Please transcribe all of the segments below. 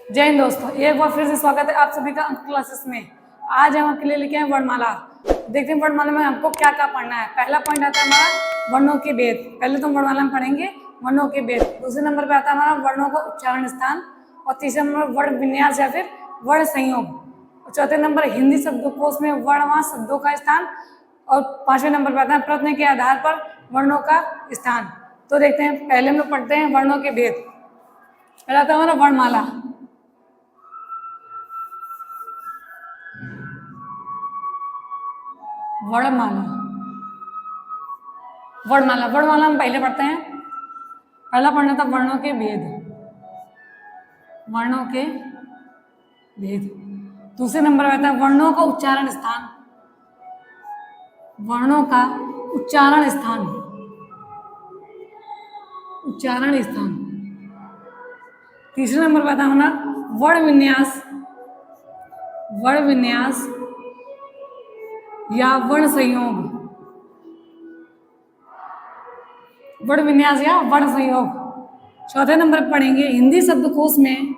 जय हिंद दोस्तों, एक बार फिर से स्वागत है आप सभी का अंक क्लासेस में। आज हम आपके लिए लेके आए वर्णमाला। देखते हैं वर्णमाला में हमको क्या क्या पढ़ना है। पहला पॉइंट आता है हमारा वर्णों के भेद। पहले तो वर्णमाला में पढ़ेंगे वर्णों के भेद। दूसरे नंबर पे आता है हमारा वर्णों का उच्चारण स्थान, और तीसरे नंबर वर्ण विन्यास या फिर वर्ण संयोग। और चौथे नंबर हिंदी शब्दकोश में वर्णवान शब्दों का स्थान, और पांचवें नंबर पे आता है प्रश्न के आधार पर वर्णों का स्थान। तो देखते हैं, पहले हम लोग पढ़ते हैं वर्णों के भेद। पहला आता है हमारा वर्णमाला। वर्णमाला वर्णमाला वर्णमाला हम पहले पढ़ते हैं। पहला पढ़ना था वर्णों के भेद। वर्णों के भेद। दूसरे नंबर पे आता है वर्णों का उच्चारण स्थान। वर्णों का उच्चारण स्थान। उच्चारण स्थान। तीसरे नंबर पे आता है हमारा वर्ण विन्यास। वर्ण विन्यास या वर्ण संयोग। वर्ण विन्यास या वर्ण संयोग। चौथे नंबर पर पढ़ेंगे हिंदी शब्दकोश में।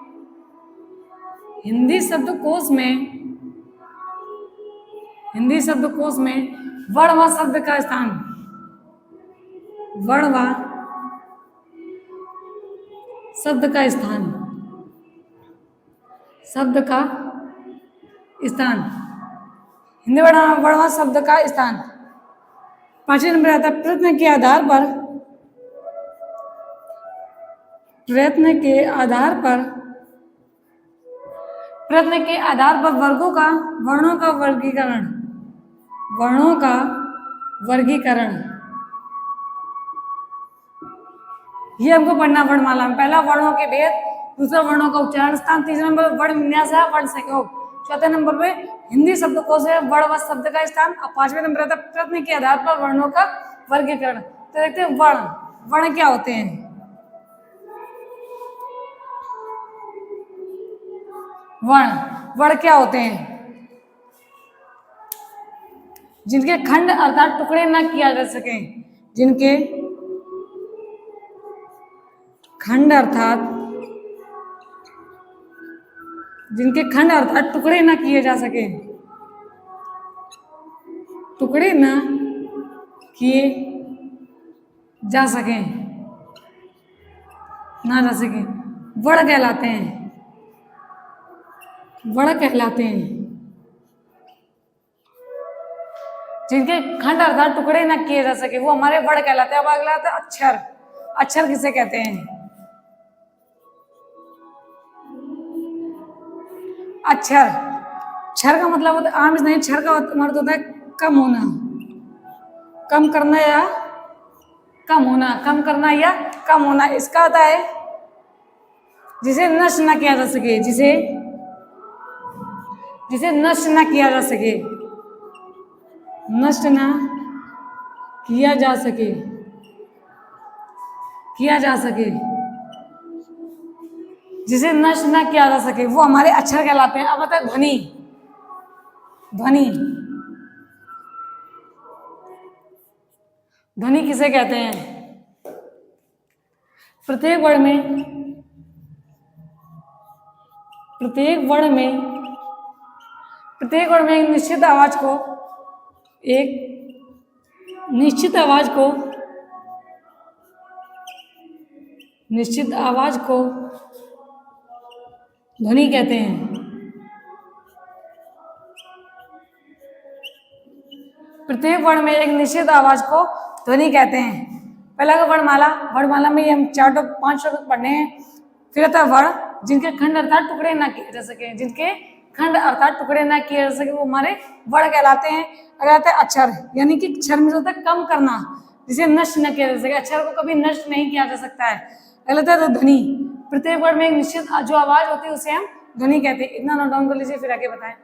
हिंदी शब्दकोश में हिंदी शब्दकोश में वर्ण व शब्द का स्थान। वर्ण व शब्द का स्थान। शब्द का स्थान। हिंदी वर्ण व शब्द का स्थान। पांचवें नंबर आता है प्रश्न के आधार पर। प्रयत्न के आधार पर प्रयत्न के आधार पर वर्गों का वर्णों का वर्गीकरण। वर्णों का वर्गीकरण। ये हमको पढ़ना वर्णमाला में। पहला वर्णों के भेद, दूसरा वर्णों का उच्चारण स्थान, तीसरा नंबर वर्ण विन्यास है वर्ण संयोग, चौथे नंबर पे हिंदी शब्दकोश है वर्ण व शब्द का स्थान, और पांचवें नंबर आता है प्रश्न के आधार पर वर्णों का वर्गीकरण। तो देखते हैं वर्ण। वर्ण क्या होते हैं? वर्ण क्या होते हैं? जिनके खंड अर्थात टुकड़े न किया जा सके। जिनके खंड अर्थात टुकड़े न किए जा सके। टुकड़े न किए जा सके। वर्ण कहलाते हैं। वर्ण कहलाते हैं। जिनके खंड अर्थात टुकड़े न किए जा सके वो हमारे वर्ण कहलाते हैं। अब अगला आता है अक्षर। अक्षर किसे कहते हैं? अक्षर। क्षर का मतलब होता है आम नहीं, क्षर का मतलब होता है कम होना, कम करना या कम होना, कम करना या कम होना। इसका होता है जिसे नष्ट ना किया जा सके। जिसे नष्ट ना किया जा सके। नष्ट ना किया जा सके। जिसे नष्ट ना किया जा सके वो हमारे अक्षर कहलाते हैं। अब आता है ध्वनि। ध्वनि किसे कहते हैं? प्रत्येक वर्ण में एक निश्चित आवाज को ध्वनि कहते हैं। प्रत्येक वर्ण में एक निश्चित आवाज को ध्वनि कहते हैं। पहला का वर्णमाला में हम 4 to 5 टॉपिक पढ़ने हैं। फिर आता है वर्ण जिनके खंड अर्थात टुकड़े ना किए जा सके। जिनके खंड अर्थात टुकड़े ना किए जा सके वो हमारे वर्ण कहलाते हैं। अगर आता है अक्षर, यानी कि अक्षर में होता है कम करना, जिसे नष्ट न किया जा सके। अक्षर को कभी नष्ट नहीं किया जा सकता है। अगला आता है तो ध्वनि। प्रत्येक वर्ण में एक निश्चित जो आवाज होती है उसे हम ध्वनि कहते हैं। इतना नोट डाउन कर लीजिए, फिर आगे बताएं।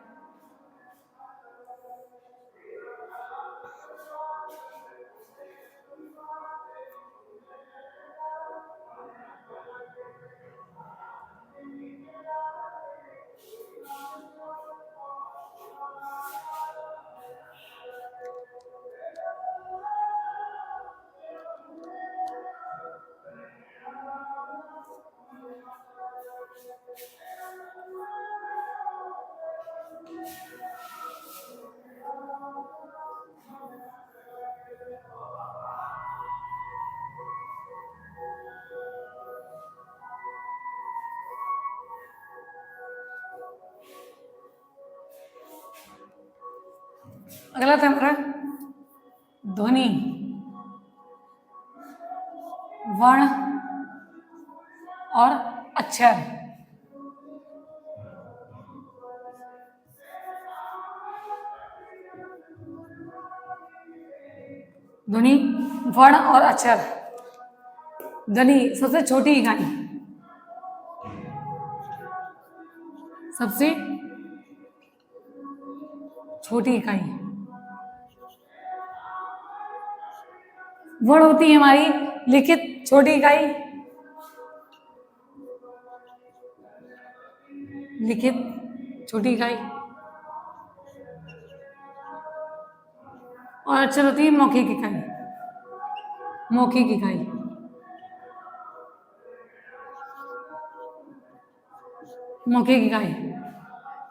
अगला था हमारा ध्वनि, वर्ण और अक्षर। ध्वनि, वर्ण और अक्षर। ध्वनि सबसे छोटी इकाई, सबसे छोटी इकाई। वर्ण होती है हमारी लिखित छोटी इकाई, लिखित छोटी इकाई, और अक्षर होती है मौखिक इकाई, मौखिक इकाई। मौखिक इकाई।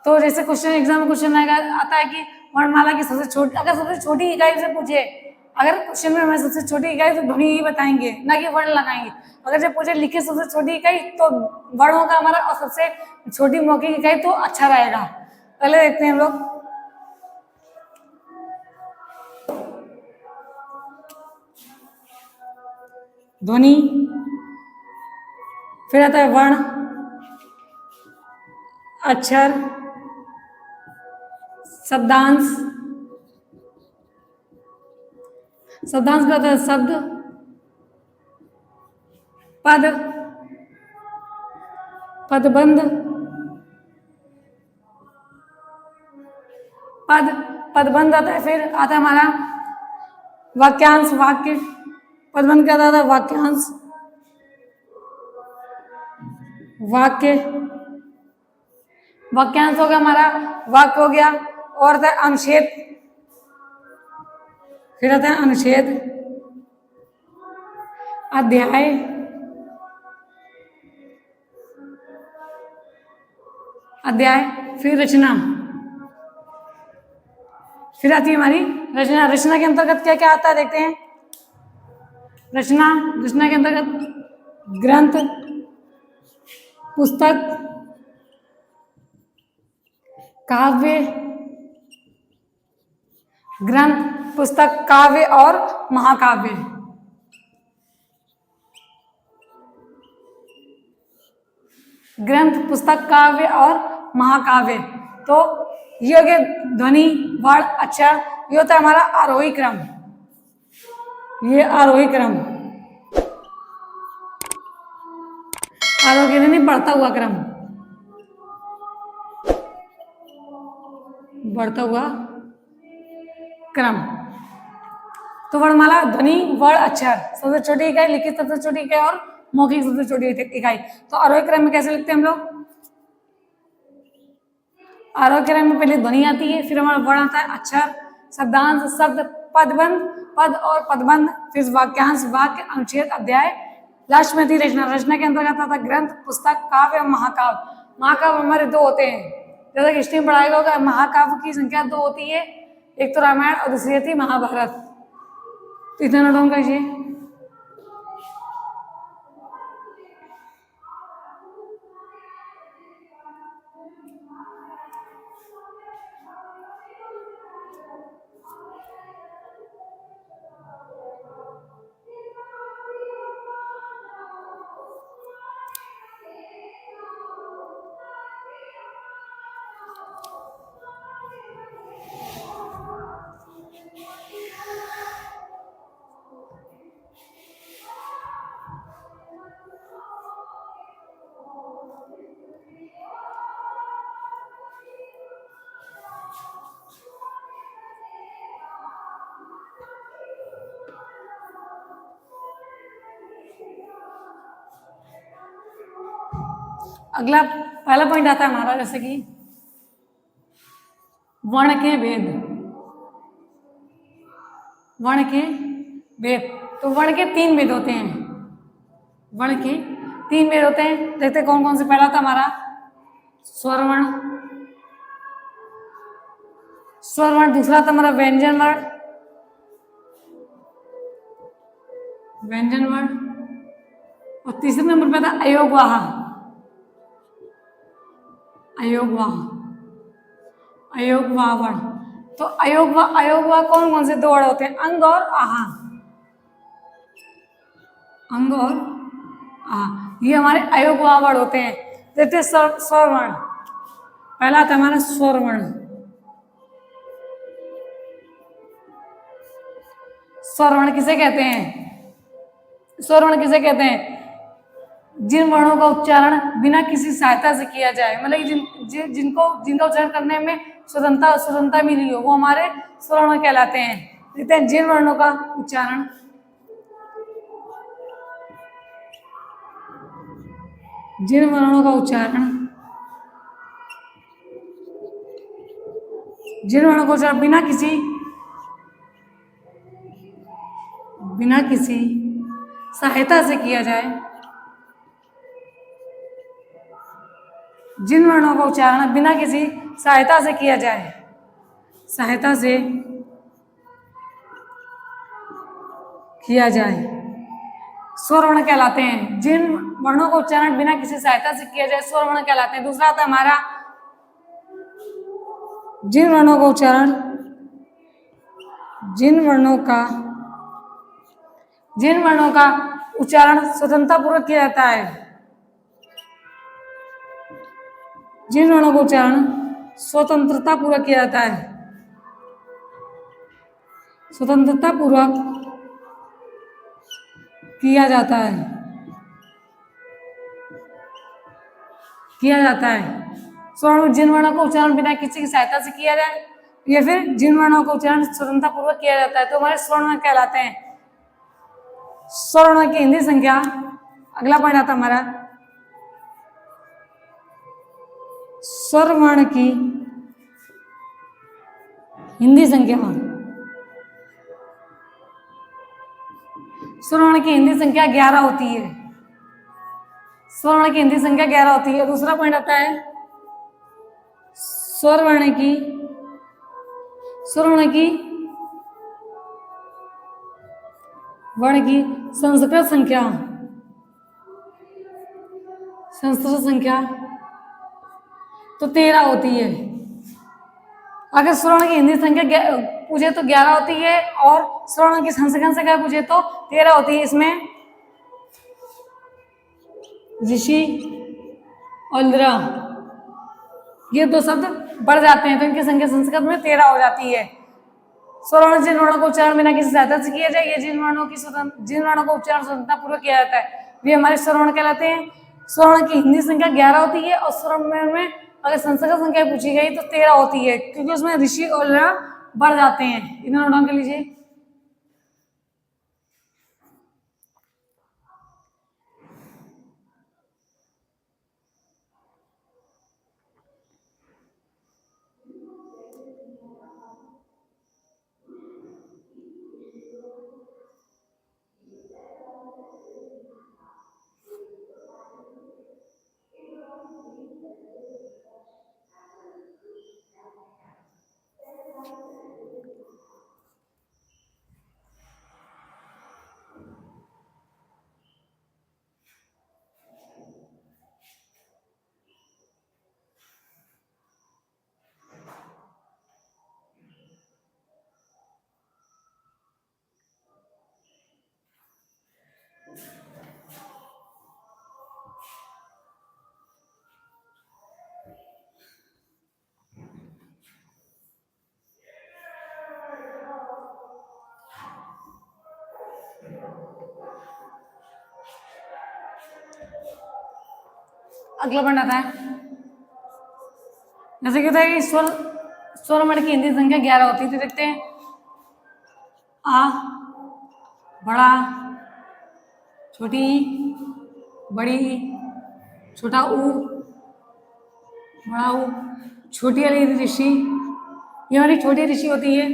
तो जैसे क्वेश्चन एग्जाम में क्वेश्चन आता है कि वर्णमाला की सबसे छोटी, अगर सबसे छोटी इकाई से पूछे, अगर क्वेश्चन में हमें सबसे छोटी इकाई तो ध्वनि ही बताएंगे, ना कि वर्ण लगाएंगे। अगर जब पूछे लिखित सबसे छोटी इकाई तो वर्ण होगा हमारा, और सबसे छोटी मौखिक इकाई तो अच्छा रहेगा। पहले देखते हैं हम लोग। ध्वनि, फिर आता है वर्ण, अक्षर, शब्दांश। शब्दांश का होता है शब्द, पद, पदबंध, पदबंध आता है। फिर आता है हमारा वाक्यांश, वाक्य। पदबंध क्या आता है? वाक्यांश, वाक्य। वाक्यांश हो गया हमारा, वाक्य हो गया, और आता है अनुच्छेद। फिर आता है अनुच्छेद, अध्याय, अध्याय। फिर रचना, फिर आती है हमारी रचना। रचना के अंतर्गत क्या क्या आता है देखते हैं। रचना, रचना के अंतर्गत ग्रंथ, पुस्तक, काव्य, ग्रंथ, पुस्तक, काव्य और महाकाव्य। ग्रंथ, पुस्तक, काव्य और महाकाव्य। तो ये हो गया ध्वनि, वर्ण, अक्षर। ये होता है हमारा आरोही क्रम, ये आरोही क्रम। आरोही नहीं, बढ़ता हुआ क्रम, बढ़ता हुआ क्रम। तो वर्णमाला ध्वनि, वर्ण, अक्षर, सबसे छोटी इकाई, लिखित सबसे छोटी इकाई और मौखिक सबसे छोटी इकाई। तो आरोही क्रम में कैसे लिखते हैं हम लोग? आरोही क्रम में पहले ध्वनि आती है, फिर हमारा वर्ण आता है, अक्षर, शब्दांश, शब्द, पदबंध, पद और पदबंध, फिर वाक्यांश, वाक्य, अनुच्छेद, अध्याय, लास्ट में थी रचना। रचना के अंतर्गत आता है ग्रंथ, पुस्तक, काव्य और महाकाव्य। महाकाव्य हमारे दो होते हैं, जैसा कि हिस्ट्री में पढ़ाएगा होगा। महाकाव्य की संख्या दो होती है, एक तो रामायण और दूसरी थी महाभारत। तो इतना नोट डाउन कीजिए। अगला पहला पॉइंट आता है हमारा, जैसे कि वर्ण के भेद। वर्ण के भेद, तो वर्ण के तीन भेद होते हैं। वर्ण के तीन भेद होते हैं, देखते कौन कौन से। पहला था हमारा स्वर वर्ण, स्वर वर्ण। दूसरा था हमारा व्यंजन वर्ण, व्यंजन वर्ण। और तीसरे नंबर पे था अयोगवाह, अयोगवाह, अयोगवाह वर्ण। तो अयोग व कौन कौन से दो वर्ड होते हैं? अंग और आहा। अंग और आहा, ये हमारे अयोग व वर्ड होते हैं। देखते स्वर वर्ण। पहला आता है हमारा स्वर वर्ण। स्वर वर्ण किसे कहते हैं? स्वर वर्ण किसे कहते हैं? जिन वर्णों का उच्चारण बिना किसी सहायता से किया जाए, मतलब जिनका उच्चारण करने में स्वतंत्रता मिली हो, वो हमारे स्वर वर्ण कहलाते हैं। देखते हैं जिन वर्णों का उच्चारण जिन वर्णों का उच्चारण बिना किसी सहायता से किया जाए, जिन वर्णों का उच्चारण बिना किसी सहायता से किया जाए, स्वर वर्ण कहलाते हैं। जिन वर्णों का उच्चारण बिना किसी सहायता से किया जाए, स्वर वर्ण कहलाते हैं। दूसरा आता है हमारा जिन वर्णों का उच्चारण स्वतंत्रता पूर्वक किया जाता है, जिन वर्णों का उच्चारण स्वतंत्रता पूर्वक किया जाता है, स्वतंत्रता पूर्वक किया जाता है। स्वर्ण जिन वर्णों का उच्चारण बिना किसी की सहायता से किया जाए, या फिर जिन वर्णों का उच्चारण स्वतंत्रता पूर्वक किया जाता है, तो हमारे स्वर्ण कहलाते हैं। स्वर्ण की हिंदी संख्या, अगला पॉइंट आता हमारा स्वर वर्ण की हिंदी संख्या। स्वर वर्ण की हिंदी संख्या 11 होती है। स्वर वर्ण की हिंदी संख्या 11 होती है। दूसरा पॉइंट आता है स्वर वर्ण की संस्कृत संख्या तो 13 होती है। अगर स्वर्ण की हिंदी संख्या पूछे तो 11 होती है, और स्वर्ण की संस्कृत संख्या पूछे तो 13 होती है। इसमें ऋषि और लृ, ये दो शब्द बढ़ जाते हैं, तो इनकी संख्या संस्कृत में 13 हो जाती है। स्वर्ण जिन वर्णों का उच्चारण बिना किसी सहायता से किया जाए, जिन वर्णों का उच्चारण स्वतंत्रता पूर्वक किया जाता है, वे हमारे स्वर्ण कहलाते हैं। स्वर्ण की हिंदी संख्या 11 होती है, और स्वर्ण में अगर संस्कृत संख्या पूछी गई तो 13 होती है, क्योंकि उसमें ऋषि और लृ बढ़ जाते हैं। इन्हें नोट डाउन कर लीजिए। अगला पॉइंट आता है, जैसे कि होता है कि स्वर वर्ण की हिंदी संख्या 11 होती है। तो देखते हैं आ, बड़ा, छोटी, बड़ी, छोटा ऊ, बड़ा ऊ, छोटी वाली ऋषि, ये हमारी छोटी ऋषि होती है।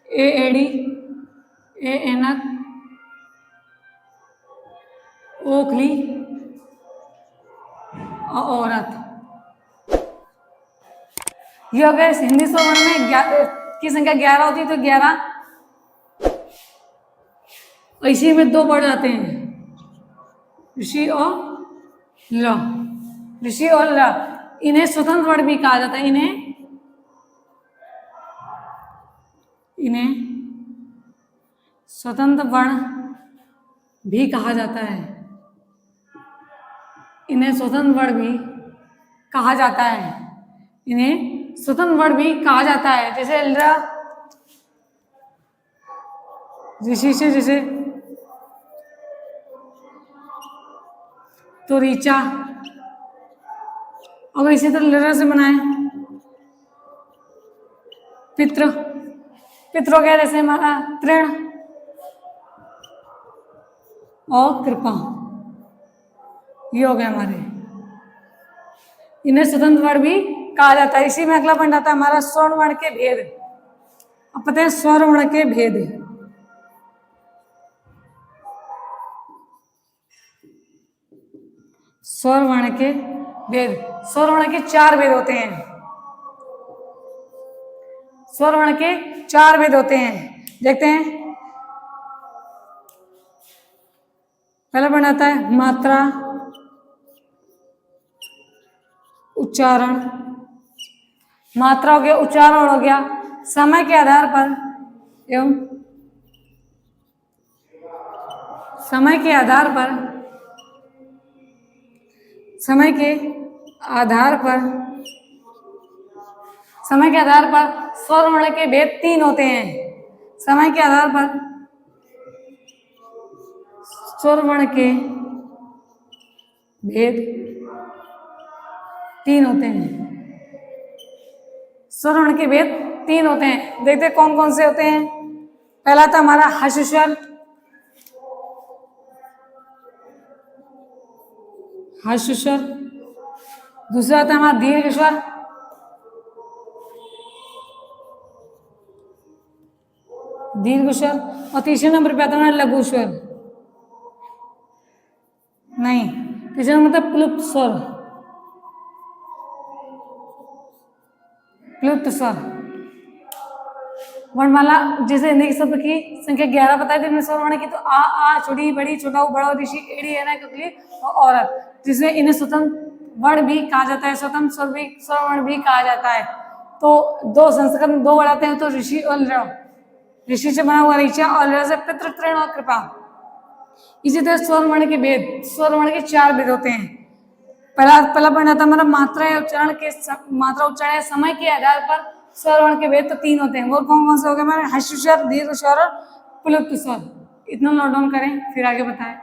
ए एड़ी, ए ऐनक, ओखली, औरत। ये अगर हिंदी स्वर्ण में की संख्या 11 होती है तो 11, इसी में 2 बढ़ जाते हैं, ऋषि और ल। ऋषि और ल, इन्हें स्वतंत्र वर्ण भी कहा जाता है। इन्हें इन्हें स्वतंत्र वर्ण भी कहा जाता है। इन्हें स्वतंत्र वर्ण भी कहा जाता है। इन्हें स्वतंत्र वर्ण भी कहा जाता है। जैसे ल, ऋषि से जैसे तो ऋचा, अगर इसी तरह लरा से बनाए पितृ, पितृ हो गया जैसे हमारा तृण और कृपा, ये हो गए हमारे। इन्हें स्वतंत्र वर्ण भी कहा जाता है। इसी में अगला पॉइंट आता है हमारा स्वर्ण वर्ण के भेद। अब पता है स्वर वर्ण के भेद। स्वर वर्ण के भेद, स्वर वर्ण के 4 भेद होते हैं। स्वर वर्ण के 4 भेद होते हैं, देखते हैं। पहला पॉइंट आता है मात्रा, उच्चारण। मात्रा हो गया, उच्चारण हो गया, समय के आधार पर एवं समय के आधार पर, समय के आधार पर, समय के आधार पर स्वर वर्ण के भेद 3 होते हैं। समय के आधार पर स्वर वर्ण के भेद 3 होते हैं। स्वर वर्ण के भेद 3 होते हैं, देखते हैं कौन कौन से होते हैं। पहला था हमारा हर्ष स्वर, हर्ष स्वर। दूसरा था हमारा दीर्घ स्वर, दीर्घ स्वर। और तीसरे नंबर पे आता है लघु स्वर, नहीं, तीसरा नंबर था प्लुप्त स्वर, प्लुप्त स्वर। वर्णमाला जैसे हिंदी शब्द की संख्या 11 बताई थी स्वर वर्ण की, तो आ छोटी बड़ी, छोटा बड़ा, ऋषि, एड़ी, एना, ककली और औरत, जिसमें इन्हें स्वतंत्र वर्ण भी कहा जाता है, स्वतंत्र स्वर भी, स्वर वर्ण भी कहा जाता है। तो 2 संस्कृत में 2 वर्ड आते हैं, तो ऋषि और ल। ऋषि से बना हुआ ऋचा और ल से पितृ, तृण और कृपा। इसी तरह स्वर वर्ण के भेद, स्वर वर्ण के 4 भेद होते हैं। पहला पॉइंट आता है हमारा मात्रा या उच्चारण के, मात्रा उच्चारण या समय के आधार पर स्वर वर्ण के भेद तो 3 होते हैं। वो कौन कौन से हो गए हमारे? हर्ष स्वर, दीर्घ स्वर और प्लुप्त स्वर। इतना नोट डाउन करें, फिर आगे बताएं।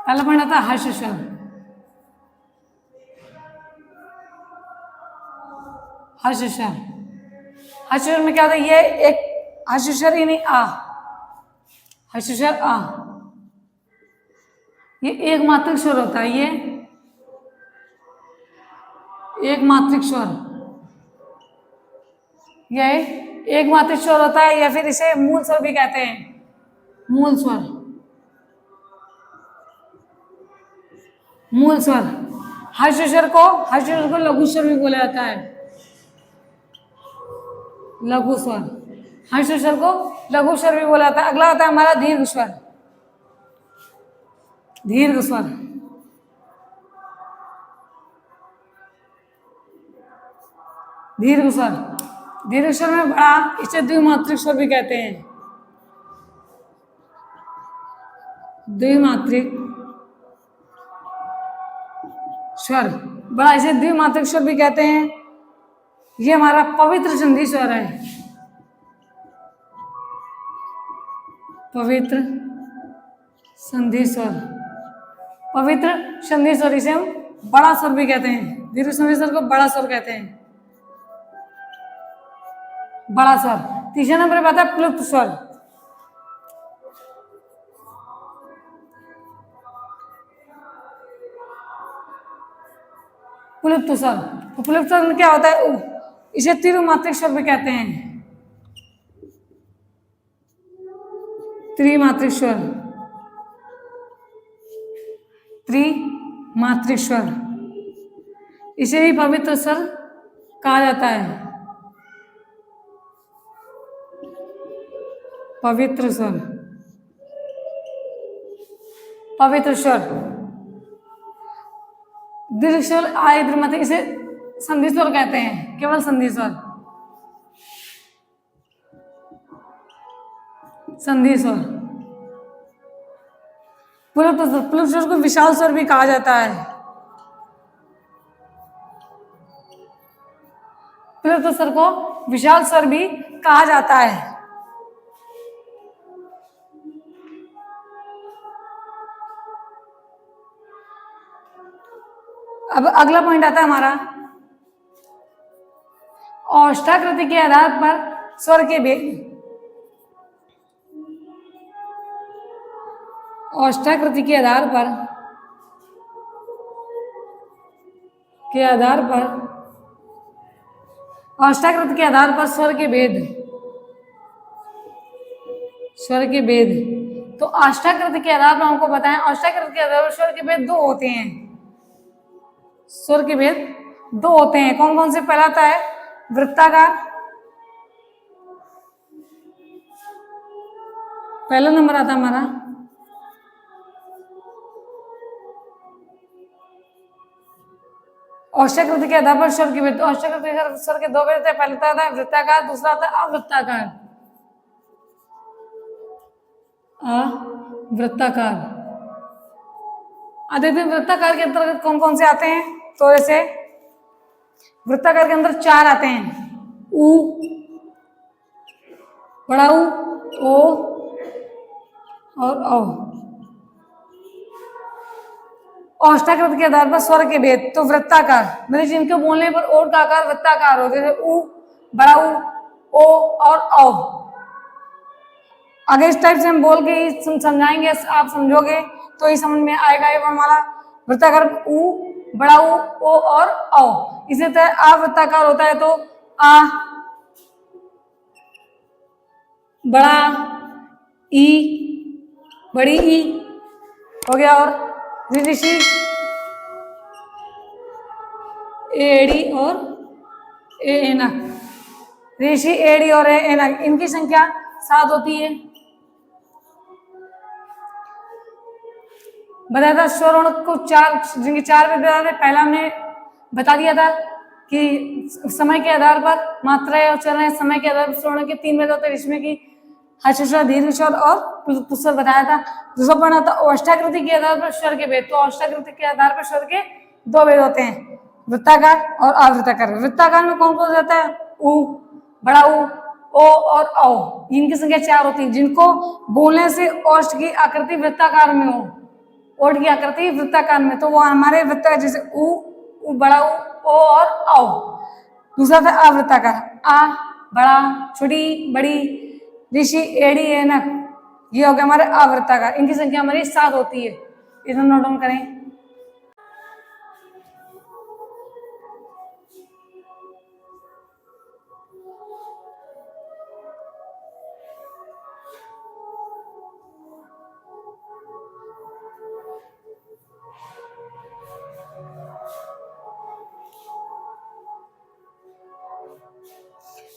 पहला पॉइंट आता है हर्ष स्वर। हर्ष स्वर, हर्ष स्वर में क्या होता है? ये एक हर्ष स्वर ही नहीं, आ, हर्ष स्वर आ, ये एक मात्रिक स्वर होता है। ये एक मात्रिक स्वर, यह एक मात्रिक स्वर होता है, या फिर इसे मूल स्वर भी कहते हैं। मूल स्वर, मूल स्वर। हर्ष स्वर को लघु स्वर भी बोला जाता है। लघु स्वर, हर्ष स्वर को लघु स्वर भी बोला जाता है। अगला आता है हमारा दीर्घ स्वर। दीर्घ स्वर, दीर्घ स्वर, दीर्घ स्वर में बड़ा, इसे द्विमात्रिक स्वर भी कहते हैं। द्विमात्रिक स्वर, बड़ा इसे द्विमात्रिक स्वर भी कहते हैं। ये हमारा पवित्र संधि स्वर है, पवित्र संधि स्वर। पवित्र संधि स्वर इसे हम बड़ा स्वर भी कहते हैं, दीर्घ संधि स्वर को बड़ा स्वर कहते हैं, बड़ा स्वर। तीसरे नंबर पे आता है प्लुप्त स्वर। प्लुप्त स्वर, प्लुप्त स्वर में क्या होता है, इसे त्रिमात्रिक स्वर भी कहते हैं, त्रिमात्रिक स्वर, त्रिमात्रिक स्वर। इसे ही पवित्र स्वर कहा जाता है, पवित्र स्वर, पवित्र स्वर। दीर्घ स्वर आय द्विमात्रिक, इसे संधि स्वर कहते हैं, केवल संधि स्वर, संधि स्वर। प्लुप्त स्वर को विशाल स्वर भी कहा जाता है, प्लुप्त स्वर को विशाल स्वर भी कहा जाता है। अब अगला पॉइंट आता है हमारा, औष्ठाकृति के आधार पर स्वर के भेद। औष्ठाकृति के आधार पर औष्ठाकृति के आधार पर स्वर के भेद, स्वर के भेद। तो औष्ठाकृति के आधार पर हमको बताएं, औष्ठाकृति के आधार पर स्वर के भेद दो होते हैं, स्वर के भेद दो होते हैं। कौन कौन से? पहला आता है वृत्ताकार, पहला नंबर आता है हमारा औष्ठाकृति के आधार पर स्वर के भेद। औष्ठाकृति के स्वर के दो भेद होते हैं, पहला आता है वृत्ताकार, दूसरा आता है अवृत्ताकार। अवृत्ताकार। देखते हैं वृत्ताकार के अंतर्गत कौन कौन से आते हैं। तो जैसे वृत्ताकार के अंदर चार आते हैं, उ, बड़ा उ, ओ और औ। औष्ठाकृति के आधार पर स्वर के भेद। तो वृत्ताकार मतलब जिनके बोलने पर ओठ का आकार वृत्ताकार हो, जैसे उ, बड़ा उ, ओ और औ। अगर इस टाइप से हम बोल के ही समझाएंगे, आप समझोगे तो ही समझ में आएगा ये वर्णमाला। वृत्ताकार उ, बड़ा उ, ओ और औ। इसी तरह अवृत्ताकार होता है तो आ, बड़ा ई, बड़ी ई हो गया, और ऋषि, एड़ी और ए एनक। ऋषि, एड़ी और ए एनक, इनकी संख्या 7 होती है। बताया था स्वरों को चार, जिनके चार भेद बताए थे। पहला हमने बता दिया था कि समय के आधार पर मात्राएं और चरण, समय के आधार पर स्वरों के 3 भेद होते हैं, जिसमें कि हर्ष स्वर, दीर्घ स्वर और प्लुत स्वर बताया था। दूसरा पढ़ना था औष्ठाकृति के आधार पर स्वर के भेद। तो औष्ठाकृति के आधार पर स्वर के 2 भेद होते हैं, वृत्ताकार और अवृत्ताकार। वृत्ताकार में कौन कौन जाता है? उ, बड़ा उ, ओ और औ। इनकी संख्या 4 होती है, जिनको बोलने से औष्ठ की आकृति वृत्ताकार में हो, ओठ की आकृति वृत्ताकार में, तो वो हमारे वृत्ताकार, जैसे उ, बड़ा उ, ओ और औ। दूसरा था अवृत्ताकार, आ, बड़ा, छोटी, बड़ी, ऋषि, एड़ी, एनक, ये हो गया हमारे अवृत्ताकार। इनकी संख्या हमारी 7 होती है, इसे नोट डाउन करें।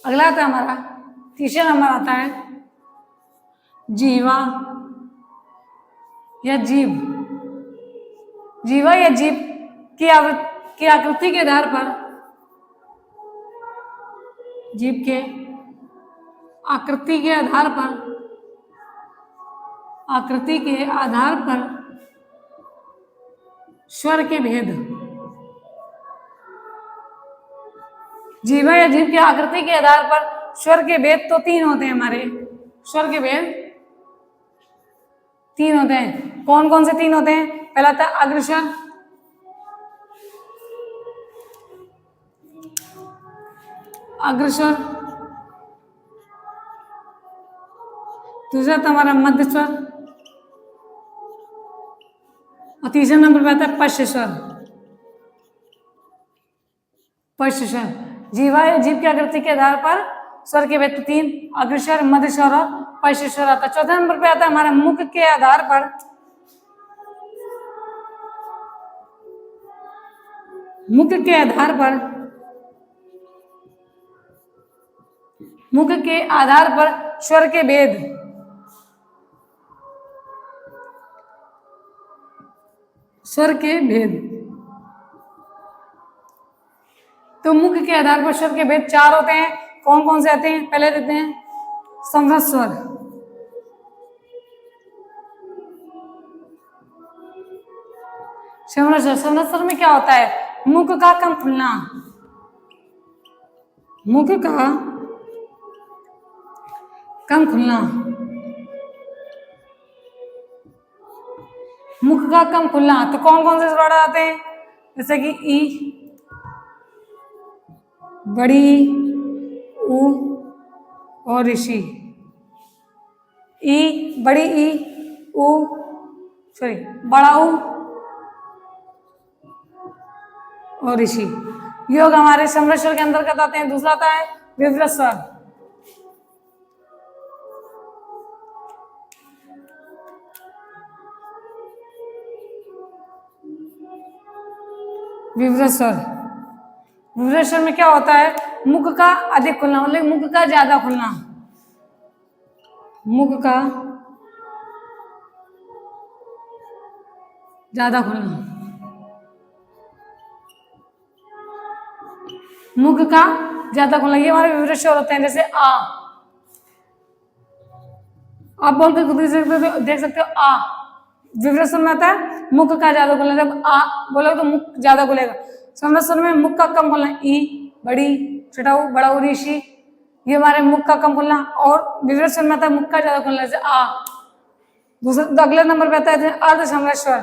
अगला आता है हमारा, तीसरा नंबर आता है जीवा या जीव। जीवा या जीव की आकृति के आधार पर, जीव के आकृति के आधार पर आकृति के आधार पर स्वर के भेद। जीवा या जीव की आकृति के आधार पर स्वर के भेद तो तीन होते हैं हमारे। स्वर के भेद तीन होते हैं। कौन कौन से तीन होते हैं? पहला था अग्रस्वर, अग्रस्वर, दूसरा था हमारा मध्य स्वर और तीसरा नंबर पे आता है पश्च स्वर। पश्च स्वर। जीवा या जीव की आकृति के आधार पर स्वर के भेद तीन, अग्रस्वर, मध्य स्वर और पश्च स्वर आता है। चौथा नंबर पे आता है हमारा मुख के आधार पर, मुख के आधार पर, मुख के आधार पर स्वर के भेद। स्वर के भेद। तो मुख के आधार पर स्वर के भेद चार होते हैं। कौन कौन से आते हैं? पहले देते हैं समृद्ध स्वर। समृद्ध स्वर। समृद्ध स्वर में क्या होता है? मुख का कम खुलना, मुख का कम खुलना, मुख का कम खुलना। तो कौन कौन से स्वर आते हैं? जैसे कि ई, बड़ी ऊ और ऋषि। ई, बड़ी ई, ऊ, सॉरी, बड़ा ऊ और ऋषि। योग हमारे समृद्ध स्वर के अंतर्गत आते हैं। दूसरा आता है विवृत स्वर। विवृत स्वर। विवृत स्वर में क्या होता है? मुख का अधिक खुलना, मतलब मुख का ज्यादा खुलना, मुख का ज्यादा खुलना, मुख का ज्यादा खुलना, ये हमारे विवृत स्वर होते हैं। जैसे आ, आप बोल के खुद देख सकते हो आ, विवृत स्वर में आता है मुख का ज्यादा खुलना। जब आ बोलोगे तो मुख ज्यादा खुलेगा। समृद्ध स्वर में मुख का कम खुलना, ई, बड़ी, छोटा ऊ, बड़ा ऊ, ऋषि, ये हमारे मुख का कम खुलना। और विवृत स्वर में आता है मुख का ज्यादा खुलना, जैसे आ। दूसरा तो अगले नंबर पे आता है अर्ध समृद्ध स्वर।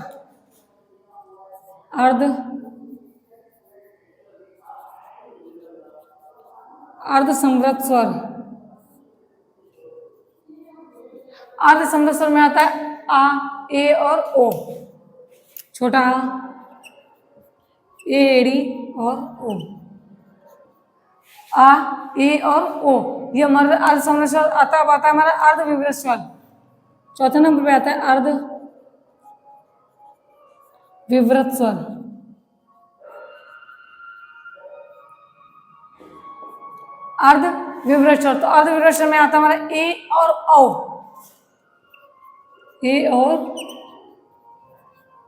अर्ध, अर्ध समृद्ध स्वर। अर्ध समृद्ध स्वर में आता है आ, ए और ओ, छोटा आ, ए, एड़ी और ओ, आ, ए और ओ, ये हमारा अर्ध समृद्ध स्वर आता है हमारा अर्ध विवृत स्वर। चौथे नंबर पे आता है अर्ध विवृत स्वर। अर्ध विवृत स्वर। तो अर्ध विवृत स्वर में आता है हमारा ए और औ, ए और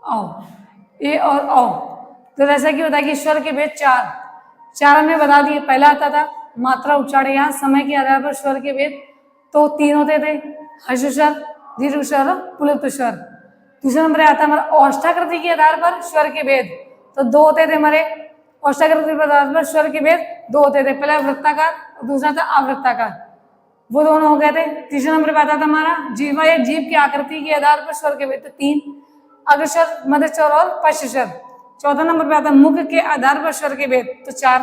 औ, ए और औ। तो जैसा कि होता है कि स्वर के भेद चार हमने बता दिए। पहला आता था मात्रा, उच्चारण या समय के आधार पर स्वर के भेद तो तीन होते थे, हर्ष स्वर, दीर्घ स्वर, प्लुत स्वर। दूसरा नंबर आता है हमारा औष्ठाकृति के आधार पर स्वर के भेद, तो दो होते थे हमारे। औष्ठाकृति के आधार पर स्वर के भेद दो होते थे, पहला वृत्ताकार और दूसरा था अवृत्ताकार, वो दोनों हो गए थे। तीसरा नंबर पे आता था हमारा जीवा या जीव की आकृति के आधार पर स्वर के भेद, तो तीन, अग्रस्वर, मध्य स्वर और पश्च स्वर। चौथा नंबर पे आता है मुख के आधार पर स्वर के भेद, तो चार,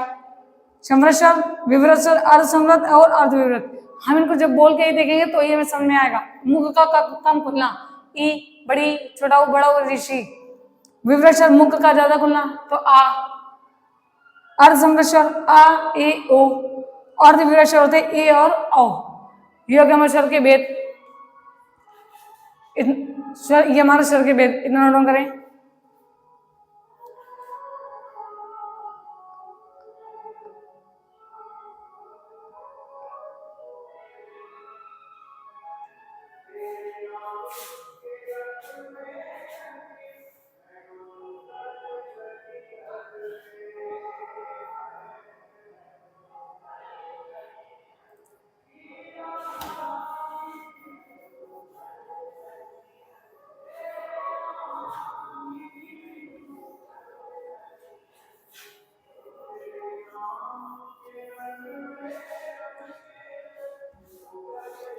समृद्ध स्वर, विवृत स्वर, अर्ध समृद्ध और अर्ध विवृत। हम इनको जब बोल के ही देखेंगे तो ये हमें समझ में आएगा। मुख का कम खुलना, ई, बड़ी, छोटा ऊ, बड़ा ऊ, ऋषि। विवृत स्वर मुख का ज्यादा खुलना, तो आ। अर्ध समृद्ध स्वर आ, ए, ओ। अर्ध विवृत स्वर होते ए और औ। ये हो गया हमारे स्वर के भेद। ये हमारे स्वर के भेद, इतना नोट करें।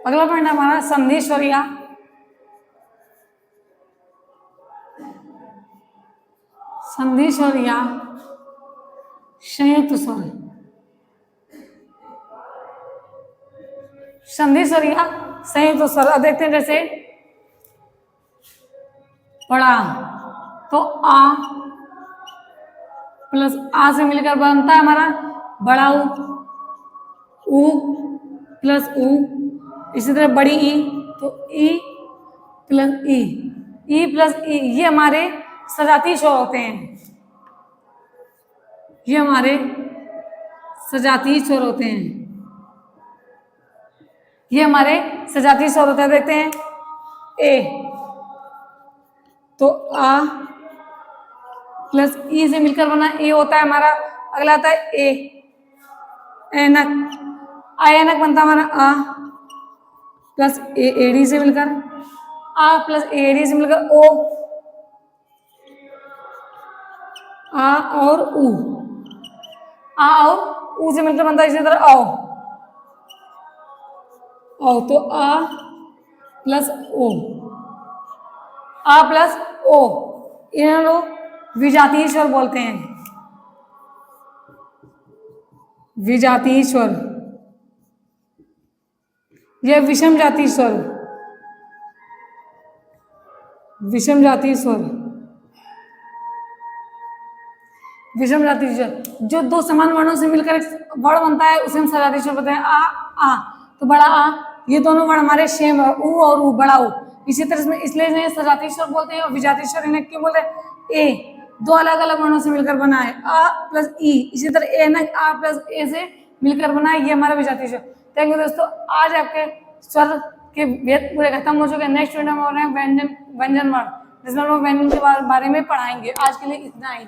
अगला पॉइंट है हमारा संधि स्वर या संधि स्वर या संयुक्त स्वर। संधि स्वर या संयुक्त स्वर। अब देखते हैं जैसे पढ़ा तो आ प्लस आ से मिलकर बनता है हमारा बड़ा ऊ प्लस ऊ। इसी तरह बड़ी ई तो ई प्लस ई प्लस ई। ये हमारे सजातीय स्वर होते हैं, ये हमारे सजातीय स्वर होते हैं, ये हमारे सजातीय स्वर होते हैं। देखते हैं ए तो आ प्लस ई से मिलकर बना ए होता है हमारा। अगला आता है ए ऐनक। ऐनक बनता है हमारा आ प्लस ए एडी से मिलकर आ प्लस एडी से मिलकर ओ आ और ऊ। आ और ऊ से मिलकर बनता है इसी तरह औ। औ तो आ प्लस ओ आ प्लस ओ। इन्हें लोग विजातीय स्वर बोलते हैं, विजातीय स्वर। यह विषम जातीय स्वर, विषम जातीय स्वर, विषम जातीय स्वर। जो दो समान वर्णों से मिलकर एक वर्ण बनता है उसे हम सजातीय स्वर बोलते हैं। आ तो बड़ा आ, ये दोनों वर्ण हमारे सेम है, ऊ और ऊ, बड़ा ऊ। इसी तरह से इसलिए इन्हें सजातीय स्वर बोलते हैं। और विजातीय स्वर इन्हें क्यों बोलते हैं? ए दो अलग अलग वर्णों से मिलकर बना है आ प्लस ई। इसी तरह ए न आ प्लस ए से मिलकर बना है, ये हमारा विजातीय स्वर। थैंक यू दोस्तों, आज आपके स्वर के वेद पूरे खत्म हो चुके हैं। नेक्स्ट वीडियो में व्यंजन वर्ण, जिसमें हम लोग व्यंजन के बारे में पढ़ाएंगे। आज के लिए इतना ही।